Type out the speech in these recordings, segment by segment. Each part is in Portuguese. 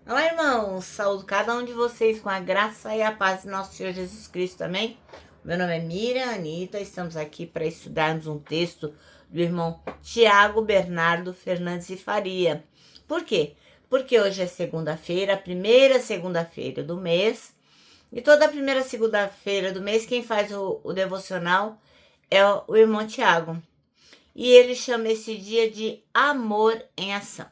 Olá, irmãos! Saúdo cada um de vocês com a graça e a paz de nosso Senhor Jesus Cristo, amém? Meu nome é Miriam Anita, estamos aqui para estudarmos um texto do irmão Tiago Bernardo Fernandes de Faria. Por quê? Porque hoje é segunda-feira, a primeira segunda-feira do mês, e toda primeira segunda-feira do mês quem faz o devocional é o irmão Tiago. E ele chama esse dia de Amor em Ação.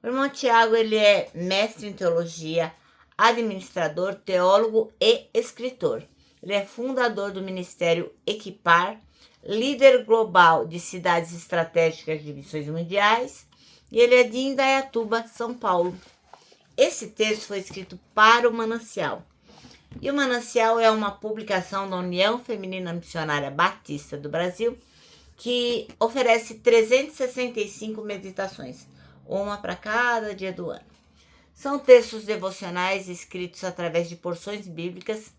O irmão Tiago, ele é mestre em teologia, administrador, teólogo e escritor. Ele é fundador do Ministério Equipar, líder global de cidades estratégicas de missões mundiais, e ele é de Indaiatuba, São Paulo. Esse texto foi escrito para o Manancial. E o Manancial é uma publicação da União Feminina Missionária Batista do Brasil, que oferece 365 meditações, uma para cada dia do ano. São textos devocionais escritos através de porções bíblicas,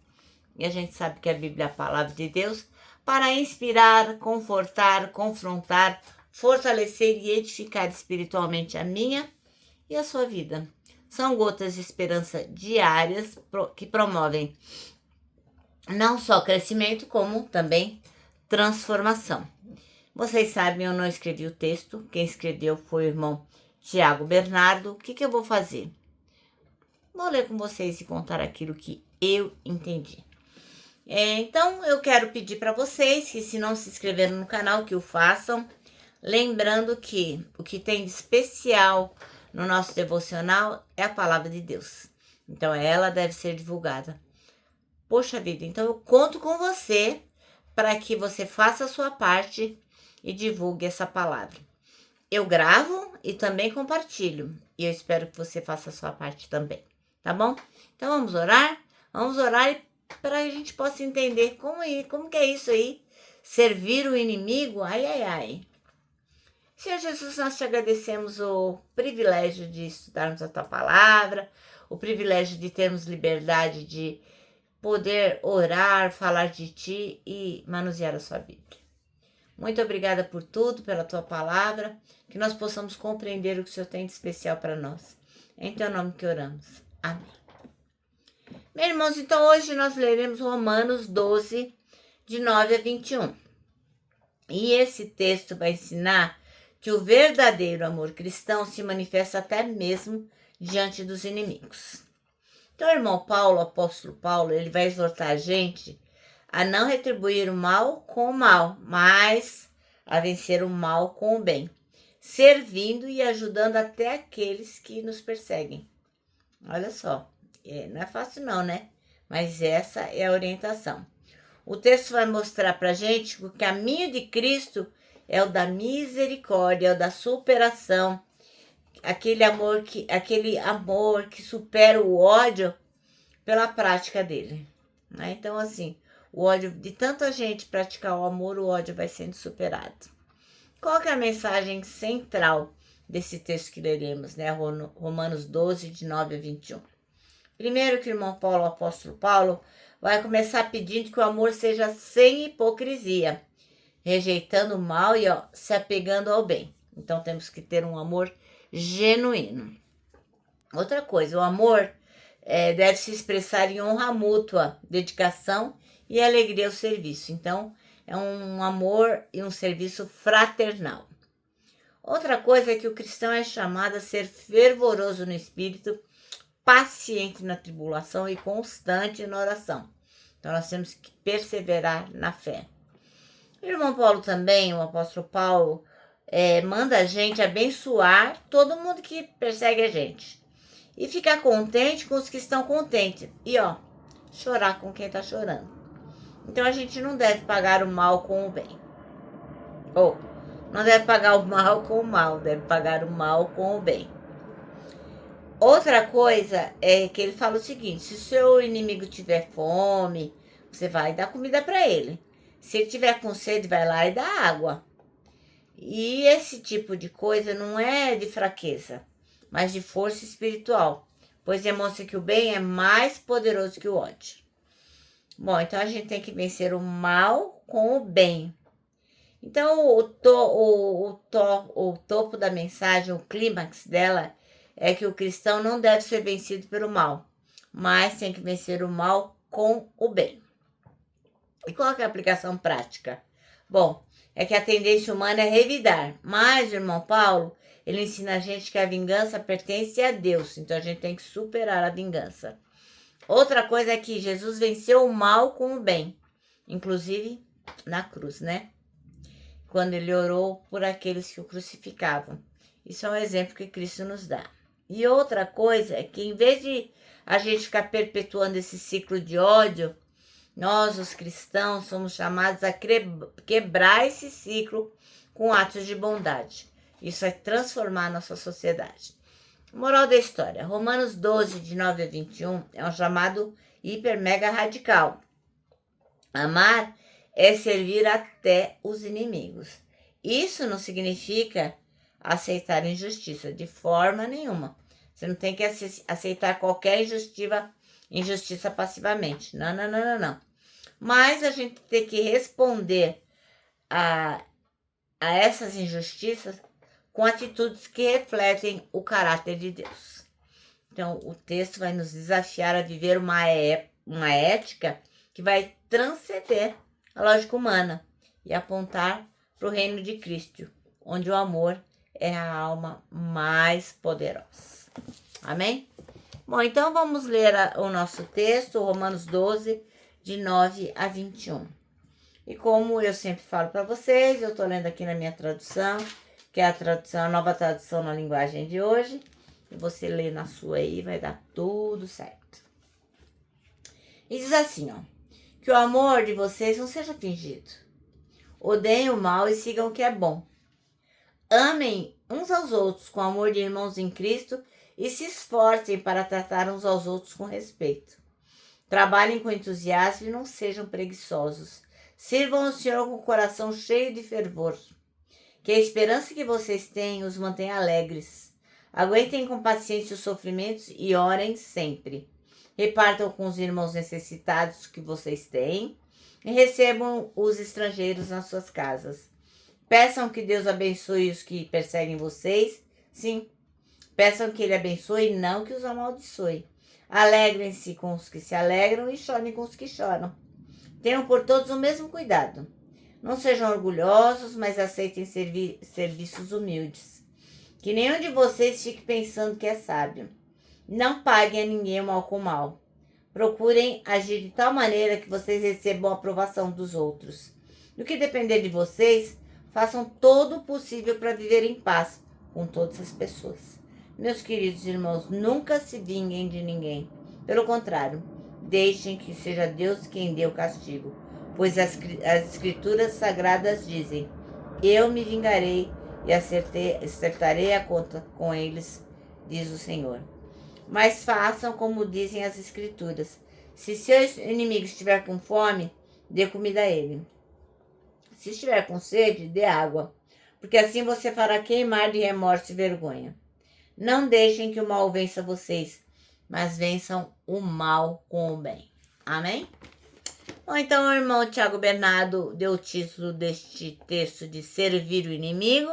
e a gente sabe que a Bíblia é a palavra de Deus, para inspirar, confortar, confrontar, fortalecer e edificar espiritualmente a minha e a sua vida. São gotas de esperança diárias que promovem não só crescimento, como também transformação. Vocês sabem, eu não escrevi o texto, quem escreveu foi o irmão Tiago Bernardo. O que eu vou fazer? Vou ler com vocês e contar aquilo que eu entendi. Então, eu quero pedir para vocês que, se não se inscreveram no canal, que o façam. Lembrando que o que tem de especial no nosso devocional é a palavra de Deus. Então, ela deve ser divulgada. Poxa vida, então eu conto com você para que você faça a sua parte e divulgue essa palavra. Eu gravo e também compartilho. E eu espero que você faça a sua parte também, tá bom? Então vamos orar? Vamos orar para a gente possa entender como que é isso aí. Servir o inimigo, ai, ai, ai. Senhor Jesus, nós te agradecemos o privilégio de estudarmos a tua palavra, o privilégio de termos liberdade de poder orar, falar de ti e manusear a sua Bíblia. Muito obrigada por tudo, pela tua palavra, que nós possamos compreender o que o Senhor tem de especial para nós. Em teu nome que oramos. Amém. Meus irmãos, então hoje nós leremos Romanos 12, de 9 a 21. E esse texto vai ensinar que o verdadeiro amor cristão se manifesta até mesmo diante dos inimigos. Então, o irmão Paulo, o apóstolo Paulo, ele vai exortar a gente a não retribuir o mal com o mal, mas a vencer o mal com o bem, servindo e ajudando até aqueles que nos perseguem. Olha só, não é fácil não, né? Mas essa é a orientação. O texto vai mostrar pra gente que o caminho de Cristo é o da misericórdia, é o da superação, aquele amor que supera o ódio pela prática dele. Né? Então, assim, o ódio de tanta gente praticar o amor, o ódio vai sendo superado. Qual que é a mensagem central desse texto que leremos, né? Romanos 12, de 9 a 21. Primeiro que o irmão Paulo, o apóstolo Paulo, vai começar pedindo que o amor seja sem hipocrisia, rejeitando o mal e se apegando ao bem. Então temos que ter um amor genuíno. Outra coisa, o amor deve se expressar em honra mútua, dedicação e alegria ao serviço. Então, é um amor e um serviço fraternal. Outra coisa é que o cristão é chamado a ser fervoroso no espírito, paciente na tribulação e constante na oração. Então, nós temos que perseverar na fé. O irmão Paulo também, o apóstolo Paulo, manda a gente abençoar todo mundo que persegue a gente. E ficar contente com os que estão contentes. E chorar com quem está chorando. Então a gente não deve pagar o mal com o bem. Ou não deve pagar o mal com o mal, deve pagar o mal com o bem. Outra coisa é que ele fala o seguinte: se o seu inimigo tiver fome, você vai dar comida para ele. Se ele tiver com sede, vai lá e dá água. E esse tipo de coisa não é de fraqueza, mas de força espiritual, pois demonstra que o bem é mais poderoso que o ódio. Bom, então a gente tem que vencer o mal com o bem. Então o topo da mensagem, o clímax dela, é que o cristão não deve ser vencido pelo mal, mas tem que vencer o mal com o bem. E qual é a aplicação prática? Bom, é que a tendência humana é revidar, mas o irmão Paulo, ele ensina a gente que a vingança pertence a Deus, então a gente tem que superar a vingança. Outra coisa é que Jesus venceu o mal com o bem, inclusive na cruz, né? Quando ele orou por aqueles que o crucificavam. Isso é um exemplo que Cristo nos dá. E outra coisa é que em vez de a gente ficar perpetuando esse ciclo de ódio, nós, os cristãos, somos chamados a quebrar esse ciclo com atos de bondade. Isso vai transformar a nossa sociedade. Moral da história. Romanos 12, de 9 a 21, é um chamado hiper mega radical. Amar é servir até os inimigos. Isso não significa aceitar injustiça, de forma nenhuma. Você não tem que aceitar qualquer injustiça passivamente. Não, não, não, não, não. Mas a gente tem que responder a essas injustiças com atitudes que refletem o caráter de Deus. Então, o texto vai nos desafiar a viver uma ética que vai transcender a lógica humana e apontar para o reino de Cristo, onde o amor é a alma mais poderosa. Amém? Bom, então vamos ler o nosso texto, Romanos 12, de 9 a 21. E como eu sempre falo para vocês, eu estou lendo aqui na minha tradução, que é a nova tradução na linguagem de hoje. E você lê na sua aí, vai dar tudo certo. E diz assim, ó, que o amor de vocês não seja fingido. Odeiem o mal e sigam o que é bom. Amem uns aos outros com amor de irmãos em Cristo e se esforcem para tratar uns aos outros com respeito. Trabalhem com entusiasmo e não sejam preguiçosos. Sirvam ao Senhor com o coração cheio de fervor. Que a esperança que vocês têm os mantenha alegres. Aguentem com paciência os sofrimentos e orem sempre. Repartam com os irmãos necessitados que vocês têm e recebam os estrangeiros nas suas casas. Peçam que Deus abençoe os que perseguem vocês. Sim, peçam que Ele abençoe e não que os amaldiçoe. Alegrem-se com os que se alegram e chorem com os que choram. Tenham por todos o mesmo cuidado. Não sejam orgulhosos, mas aceitem serviços humildes. Que nenhum de vocês fique pensando que é sábio. Não paguem a ninguém mal com mal. Procurem agir de tal maneira que vocês recebam a aprovação dos outros. No que depender de vocês, façam todo o possível para viver em paz com todas as pessoas. Meus queridos irmãos, nunca se vinguem de ninguém. Pelo contrário, deixem que seja Deus quem dê o castigo, pois as escrituras sagradas dizem: eu me vingarei e acertarei a conta com eles, diz o Senhor. Mas façam como dizem as escrituras. Se seu inimigo estiver com fome, dê comida a ele. Se estiver com sede, dê água, porque assim você fará queimar de remorso e vergonha. Não deixem que o mal vença vocês, mas vençam o mal com o bem. Amém? Bom, então o irmão Tiago Bernardo deu o título deste texto de servir o inimigo.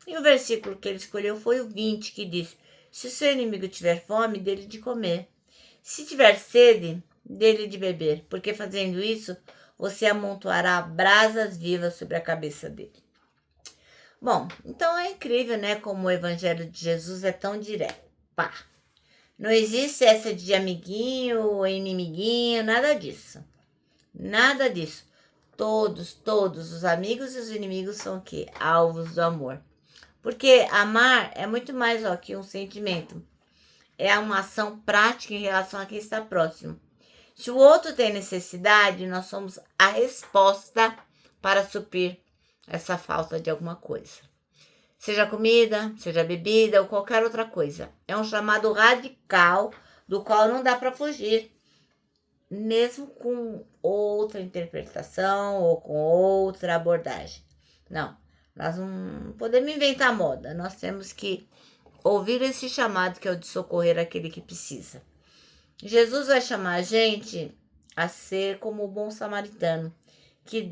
E o versículo que ele escolheu foi o 20, que diz: se o seu inimigo tiver fome, dê-lhe de comer. Se tiver sede, dê-lhe de beber, porque fazendo isso, você amontoará brasas vivas sobre a cabeça dele. Bom, então é incrível, né, como o evangelho de Jesus é tão direto. Pá! Não existe essa de amiguinho ou inimiguinho, nada disso. Nada disso. Todos os amigos e os inimigos são o quê? Alvos do amor. Porque amar é muito mais que um sentimento. É uma ação prática em relação a quem está próximo. Se o outro tem necessidade, nós somos a resposta para suprir essa falta de alguma coisa. Seja comida, seja bebida ou qualquer outra coisa. É um chamado radical do qual não dá para fugir. Mesmo com outra interpretação ou com outra abordagem. Não, nós não podemos inventar moda. Nós temos que ouvir esse chamado que é o de socorrer aquele que precisa. Jesus vai chamar a gente a ser como o bom samaritano, que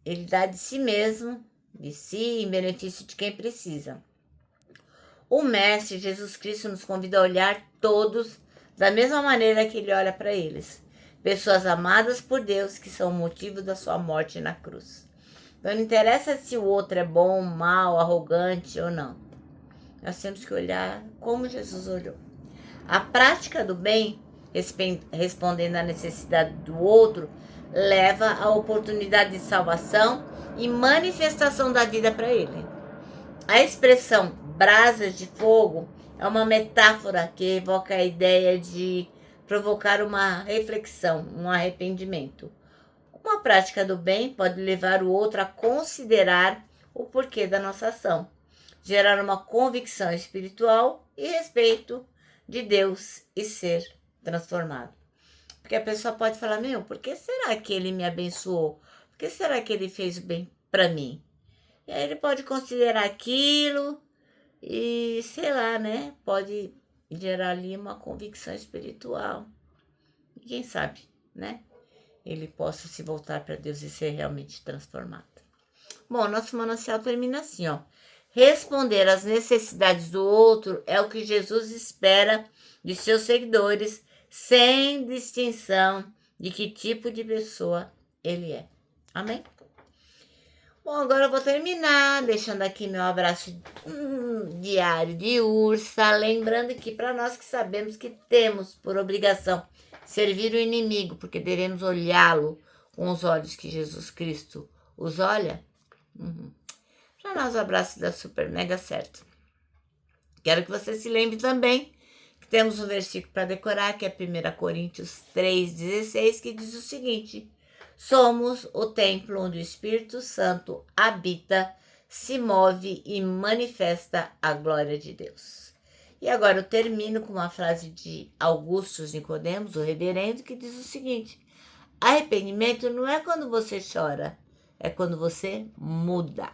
ele dá de si mesmo, de si, em benefício de quem precisa. O Mestre Jesus Cristo nos convida a olhar todos da mesma maneira que ele olha para eles. Pessoas amadas por Deus que são o motivo da sua morte na cruz. Então não interessa se o outro é bom, mau, arrogante ou não. Nós temos que olhar como Jesus olhou. A prática do bem, respondendo à necessidade do outro, leva à oportunidade de salvação e manifestação da vida para ele. A expressão brasas de fogo é uma metáfora que evoca a ideia de provocar uma reflexão, um arrependimento. Uma prática do bem pode levar o outro a considerar o porquê da nossa ação, gerar uma convicção espiritual e respeito de Deus e ser transformado. Porque a pessoa pode falar, por que será que ele me abençoou? Por que será que ele fez o bem para mim? E aí ele pode considerar aquilo e, sei lá, né? Pode gerar ali uma convicção espiritual. E quem sabe, né? Ele possa se voltar para Deus e ser realmente transformado. Bom, nosso manancial termina assim, ó. Responder às necessidades do outro é o que Jesus espera de seus seguidores, sem distinção de que tipo de pessoa ele é. Amém? Bom, agora eu vou terminar deixando aqui meu abraço diário de ursa, lembrando que para nós que sabemos que temos por obrigação servir o inimigo, porque devemos olhá-lo com os olhos que Jesus Cristo os olha. Para nós o abraço dá super mega certo. Quero que você se lembre também que temos um versículo para decorar, que é 1 Coríntios 3,16, que diz o seguinte: somos o templo onde o Espírito Santo habita, se move e manifesta a glória de Deus. E agora eu termino com uma frase de Augusto Nicodemos, o reverendo, que diz o seguinte: arrependimento não é quando você chora, é quando você muda.